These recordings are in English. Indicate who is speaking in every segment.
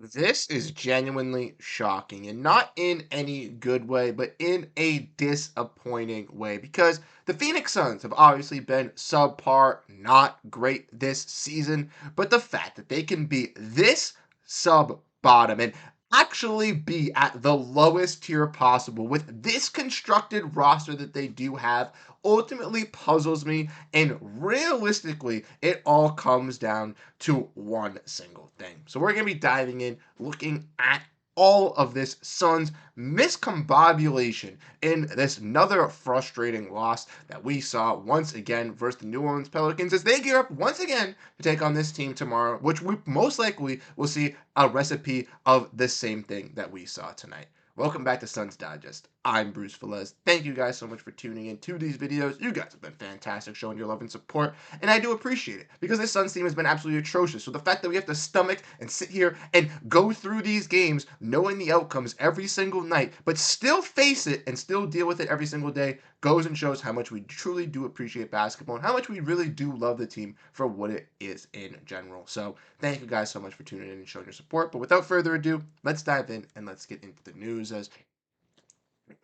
Speaker 1: This is genuinely shocking, and not in any good way, but in a disappointing way, because the Phoenix Suns have obviously been subpar, not great this season, but the fact that they can be this sub bottom and actually be at the lowest tier possible with this constructed roster that they do have ultimately puzzles me. And realistically, it all comes down to one single thing. So we're going to be diving in, looking at all of this Suns miscombobulation in this another frustrating loss that we saw once again versus the New Orleans Pelicans as they gear up once again to take on this team tomorrow, which we most likely will see a recipe of the same thing that we saw tonight. Welcome back to Suns Digest. I'm Bruce Velez. Thank you guys so much for tuning in to these videos. You guys have been fantastic showing your love and support, and I do appreciate it because this Suns team has been absolutely atrocious. So the fact that we have to stomach and sit here and go through these games knowing the outcomes every single night, but still face it and still deal with it every single day goes and shows how much we truly do appreciate basketball and how much we really do love the team for what it is in general. So thank you guys so much for tuning in and showing your support. But without further ado, let's dive in and let's get into the news as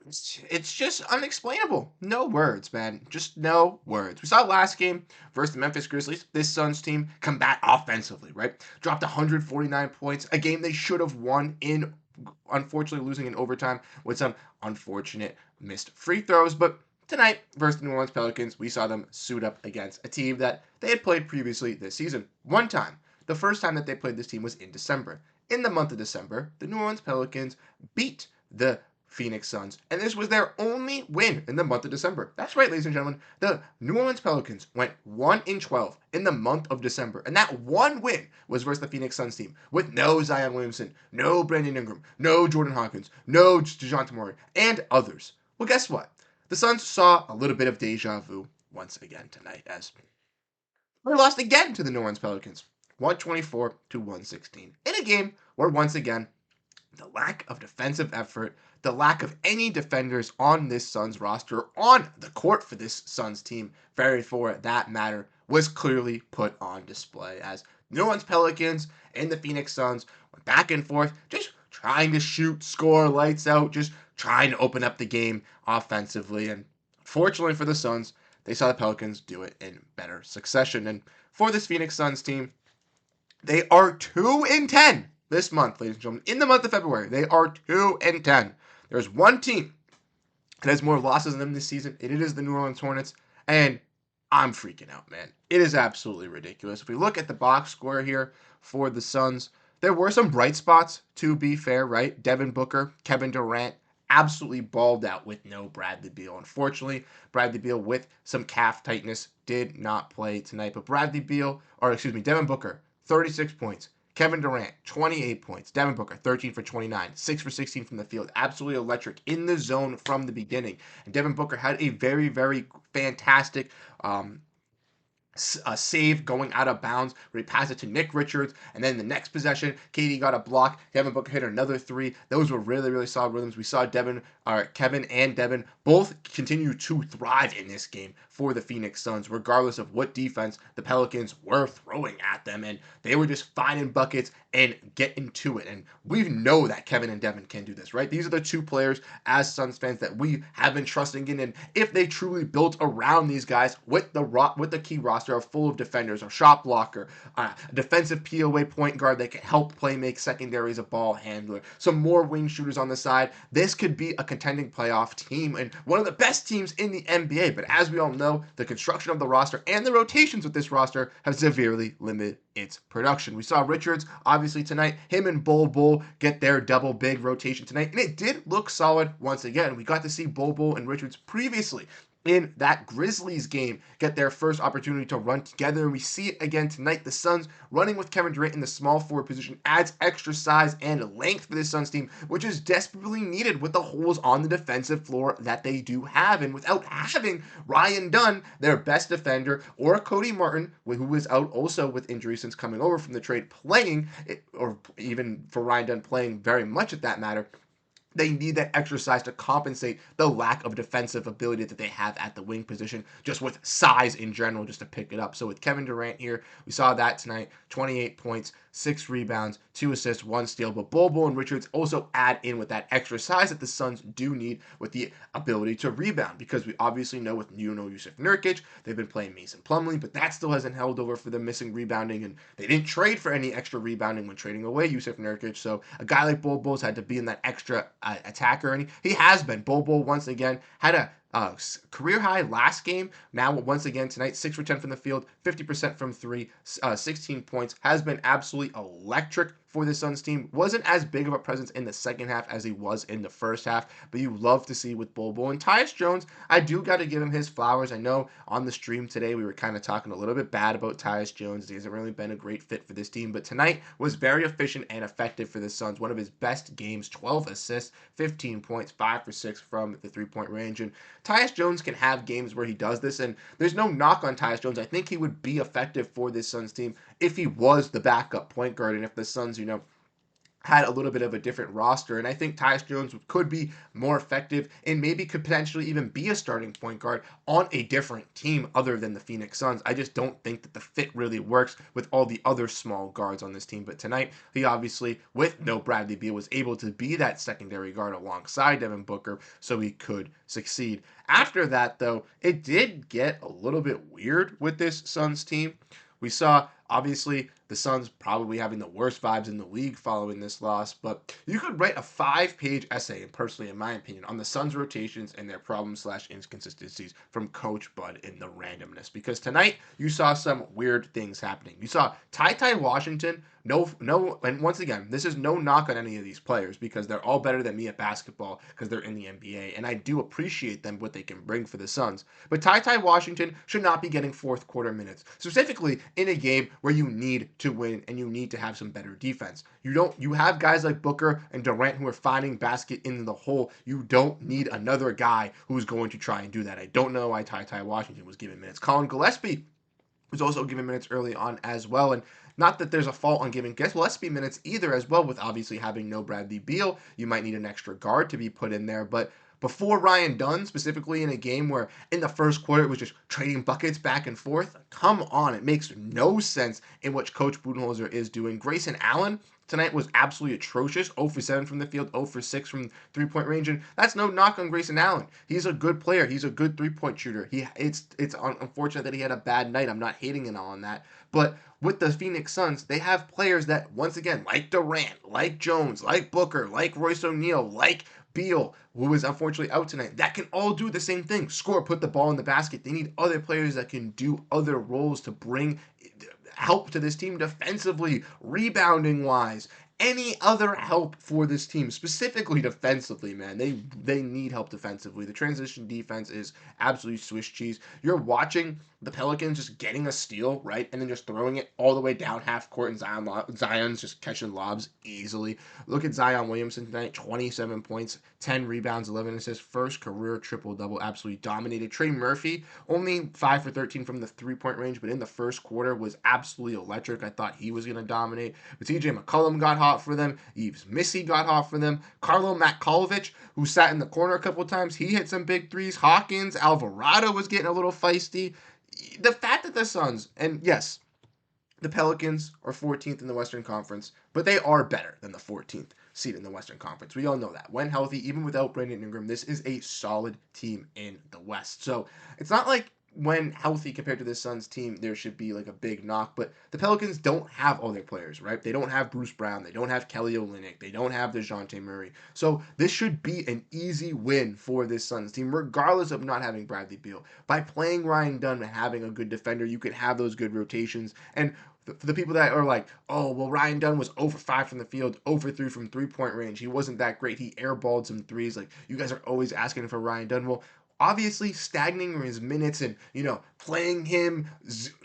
Speaker 1: it's just unexplainable. No words, man. Just no words. We saw last game versus the Memphis Grizzlies. This Suns team combat offensively, right? Dropped 149 points, a game they should have won in, unfortunately losing in overtime with some unfortunate missed free throws. But tonight versus the New Orleans Pelicans, we saw them suit up against a team that they had played previously this season. One time. The first time that they played this team was in December. In the month of December, the New Orleans Pelicans beat the Phoenix Suns, and this was their only win in the month of December. That's right, ladies and gentlemen. The New Orleans Pelicans went 1-12 in the month of December, and that one win was versus the Phoenix Suns team with no Zion Williamson, no Brandon Ingram, no Jordan Hawkins, no DeJounte Murray, and others. Well, guess what? The Suns saw a little bit of deja vu once again tonight as they lost again to the New Orleans Pelicans, 124-116, in a game where once again the lack of defensive effort, the lack of any defenders on this Suns roster, on the court for this Suns team, very for that matter, was clearly put on display as New Orleans Pelicans and the Phoenix Suns went back and forth, just trying to shoot, score, lights out, just trying to open up the game offensively. And fortunately for the Suns, they saw the Pelicans do it in better succession. And for this Phoenix Suns team, they are 2-10 this month, ladies and gentlemen. In the month of February, they are 2-10. There's one team that has more losses than them this season, and it is the New Orleans Hornets. And I'm freaking out, man. It is absolutely ridiculous. If we look at the box score here for the Suns, there were some bright spots, to be fair, right? Devin Booker, Kevin Durant, absolutely balled out with no Bradley Beal. Unfortunately, Bradley Beal with some calf tightness did not play tonight. But Devin Booker, 36 points. Kevin Durant, 28 points. Devin Booker, 13 for 29, 6 for 16 from the field. Absolutely electric in the zone from the beginning. And Devin Booker had a very, very fantastic a save going out of bounds where he passed it to Nick Richards, and then the next possession, Katie got a block. Devin Booker hit another three. Those were really, really solid rhythms. We saw Kevin and Devin both continue to thrive in this game for the Phoenix Suns, regardless of what defense the Pelicans were throwing at them, and they were just finding buckets and getting to it. And we know that Kevin and Devin can do this, right? These are the two players as Suns fans that we have been trusting in, and if they truly built around these guys with the key roster are full of defenders, a shot blocker, a defensive POA point guard that can help play make secondaries, a ball handler, some more wing shooters on the side. This could be a contending playoff team and one of the best teams in the NBA. But as we all know, the construction of the roster and the rotations with this roster have severely limited its production. We saw Richards, obviously, tonight. Him and Bol get their double big rotation tonight, and it did look solid once again. We got to see Bol and Richards previously in that Grizzlies game get their first opportunity to run together. And we see it again tonight. The Suns running with Kevin Durant in the small forward position adds extra size and length for this Suns team, which is desperately needed with the holes on the defensive floor that they do have. And without having Ryan Dunn, their best defender, or Cody Martin, who is out also with injury since coming over from the trade, playing, or even for Ryan Dunn playing very much at that matter, they need that exercise to compensate the lack of defensive ability that they have at the wing position, just with size in general, just to pick it up. So with Kevin Durant here, we saw that tonight, 28 points, 6 rebounds, 2 assists, 1 steal. But Bol Bol and Richards also add in with that extra size that the Suns do need with the ability to rebound, because we obviously know with Yusuf Nurkic, they've been playing Mason Plumlee, but that still hasn't held over for them missing rebounding, and they didn't trade for any extra rebounding when trading away Yusuf Nurkic. So a guy like Bol Bol's had to be in that extra attacker, and he has been. Bol Bol once again had a career high last game. Now, once again, tonight, 6 for 10 from the field, 50% from 3, 16 points. Has been absolutely electric for the Suns team. Wasn't as big of a presence in the second half as he was in the first half, but you love to see with Bol Bol. And Tyus Jones, I do got to give him his flowers. I know on the stream today we were kind of talking a little bit bad about Tyus Jones. He hasn't really been a great fit for this team, but tonight was very efficient and effective for the Suns. One of his best games, 12 assists, 15 points, 5 for 6 from the three-point range. And Tyus Jones can have games where he does this, and there's no knock on Tyus Jones. I think he would be effective for this Suns team if he was the backup point guard, and if the Suns, had a little bit of a different roster. And I think Tyus Jones could be more effective and maybe could potentially even be a starting point guard on a different team other than the Phoenix Suns. I just don't think that the fit really works with all the other small guards on this team. But tonight, he obviously, with no Bradley Beal, was able to be that secondary guard alongside Devin Booker, so he could succeed. After that, though, it did get a little bit weird with this Suns team. We saw, obviously, the Suns probably having the worst vibes in the league following this loss, but you could write a 5-page essay, and personally, in my opinion, on the Suns' rotations and their problems/inconsistencies from Coach Bud in the randomness. Because tonight, you saw some weird things happening. You saw Ty Washington, and once again, this is no knock on any of these players, because they're all better than me at basketball because they're in the NBA, and I do appreciate them, what they can bring for the Suns. But Ty Washington should not be getting fourth quarter minutes, specifically in a game where you need to win and you need to have some better defense. You have guys like Booker and Durant who are finding basket in the hole. You don't need another guy who's going to try and do that. I don't know why Ty Washington was given minutes. Colin Gillespie was also given minutes early on as well, and not that there's a fault on giving Gillespie minutes either as well, with obviously having no Bradley Beal. You might need an extra guard to be put in there, but before Ryan Dunn, specifically in a game where in the first quarter it was just trading buckets back and forth, come on, it makes no sense in what Coach Budenholzer is doing. Grayson Allen tonight was absolutely atrocious. 0 for 7 from the field, 0 for 6 from three-point range, and that's no knock on Grayson Allen. He's a good player. He's a good three-point shooter. It's unfortunate that he had a bad night. I'm not hating it on that, but with the Phoenix Suns, they have players that, once again, like Durant, like Jones, like Booker, like Royce O'Neal, like Beal, who is unfortunately out tonight, that can all do the same thing. Score, put the ball in the basket. They need other players that can do other roles to bring help to this team defensively, rebounding wise, any other help for this team, specifically defensively, man. They need help defensively. The transition defense is absolutely Swiss cheese. You're watching the Pelicans just getting a steal, right, and then just throwing it all the way down half court, and Zion's just catching lobs easily. Look at Zion Williamson tonight, 27 points, 10 rebounds, 11 assists, first career triple-double, absolutely dominated. Trey Murphy, only 5 for 13 from the three-point range, but in the first quarter was absolutely electric. I thought he was going to dominate. But TJ McCollum got hot for them. Yves Missy got hot for them. Carlo Matkovic, who sat in the corner a couple times, he hit some big threes. Hawkins, Alvarado was getting a little feisty. The fact that the Suns, and yes, the Pelicans are 14th in the Western Conference, but they are better than the 14th seed in the Western Conference. We all know that. When healthy, even without Brandon Ingram, this is a solid team in the West. So it's not like when healthy compared to the Suns team, there should be like a big knock, but the Pelicans don't have all their players, right? They don't have Bruce Brown. They don't have Kelly Olynyk. They don't have DeJounte Murray. So this should be an easy win for this Suns team, regardless of not having Bradley Beal. By playing Ryan Dunn and having a good defender, you can have those good rotations. And for the people that are like, oh, well, Ryan Dunn was 0 for 5 from the field, 0 for 3 from three-point range. He wasn't that great. He airballed some threes. Like, you guys are always asking for Ryan Dunn. Well, obviously stagnating his minutes and, playing him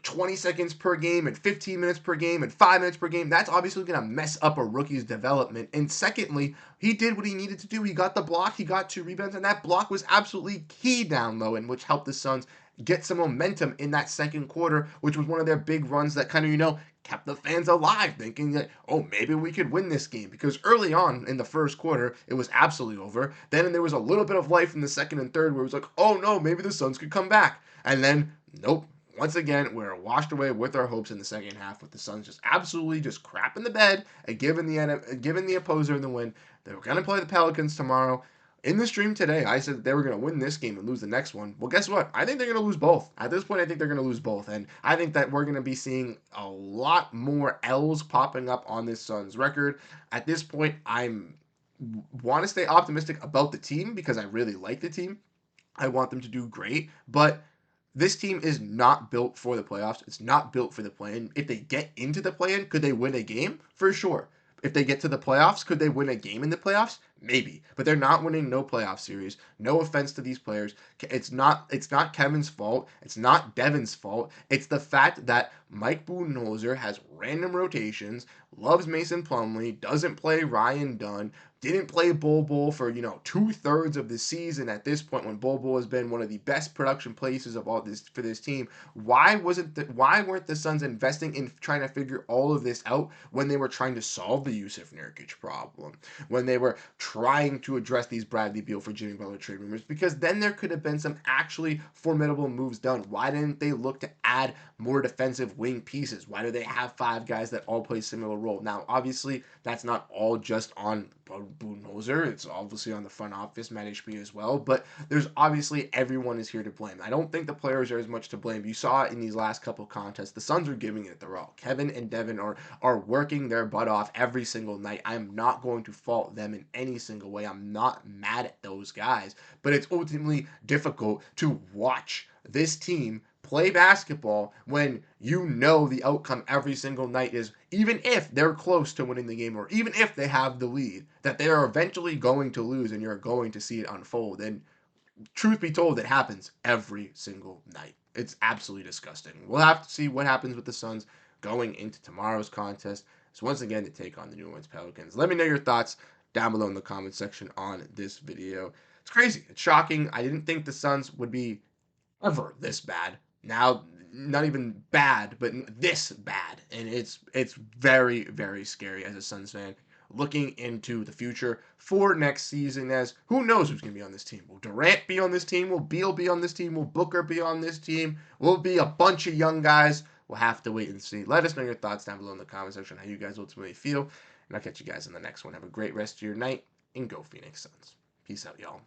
Speaker 1: 20 seconds per game and 15 minutes per game and 5 minutes per game, that's obviously going to mess up a rookie's development. And secondly, he did what he needed to do. He got the block, he got 2 rebounds, and that block was absolutely key down low, and which helped the Suns get some momentum in that second quarter, which was one of their big runs that kind of, kept the fans alive, thinking that, oh, maybe we could win this game. Because early on in the first quarter, it was absolutely over. Then there was a little bit of life in the second and third where it was like, oh no, maybe the Suns could come back. And then, nope. once again, we're washed away with our hopes in the second half, with the Suns just absolutely just crapping the bed and giving the opposer the win. They were gonna play the Pelicans tomorrow. In the stream today, I said they were going to win this game and lose the next one. Well, guess what? I think they're going to lose both. At this point, I think they're going to lose both. And I think that we're going to be seeing a lot more L's popping up on this Suns record. At this point, I'm want to stay optimistic about the team because I really like the team. I want them to do great, but this team is not built for the playoffs. It's not built for the play-in. If they get into the play-in, could they win a game? For sure. If they get to the playoffs, could they win a game in the playoffs? Maybe. But they're not winning no playoff series. No offense to these players. It's not Kevin's fault. It's not Devin's fault. It's the fact that Mike Budenholzer has random rotations, loves Mason Plumlee, doesn't play Ryan Dunn, didn't play Bol Bol for 2/3 of the season at this point when Bol Bol has been one of the best production places of all this for this team. Why weren't the Suns investing in trying to figure all of this out when they were trying to solve the Yusuf Nurkic problem, when they were trying to address these Bradley Beal for Jimmy Butler trade rumors? Because then there could have been some actually formidable moves done. Why didn't they look to add more defensive wing pieces? Why do they have 5 guys that all play similar role? Now, obviously, that's not all just on Budenholzer. It's obviously on the front office, Matt HB as well. But there's obviously everyone is here to blame. I don't think the players are as much to blame. You saw it in these last couple of contests. The Suns are giving it their all. Kevin and Devin are working their butt off every single night. I'm not going to fault them in any single way. I'm not mad at those guys. But it's ultimately difficult to watch this team play basketball when you know the outcome every single night is, even if they're close to winning the game or even if they have the lead, that they are eventually going to lose and you're going to see it unfold. And truth be told, it happens every single night. It's absolutely disgusting. We'll have to see what happens with the Suns going into tomorrow's contest. So once again, to take on the New Orleans Pelicans. Let me know your thoughts down below in the comment section on this video. It's crazy. It's shocking. I didn't think the Suns would be ever this bad. Now, not even bad, but this bad, and it's very very scary as a Suns fan looking into the future for next season. As who knows who's going to be on this team? Will Durant be on this team? Will Beal be on this team? Will Booker be on this team? Will it be a bunch of young guys? We'll have to wait and see. Let us know your thoughts down below in the comment section, how you guys ultimately feel, and I'll catch you guys in the next one. Have a great rest of your night, and go Phoenix Suns. Peace out, y'all.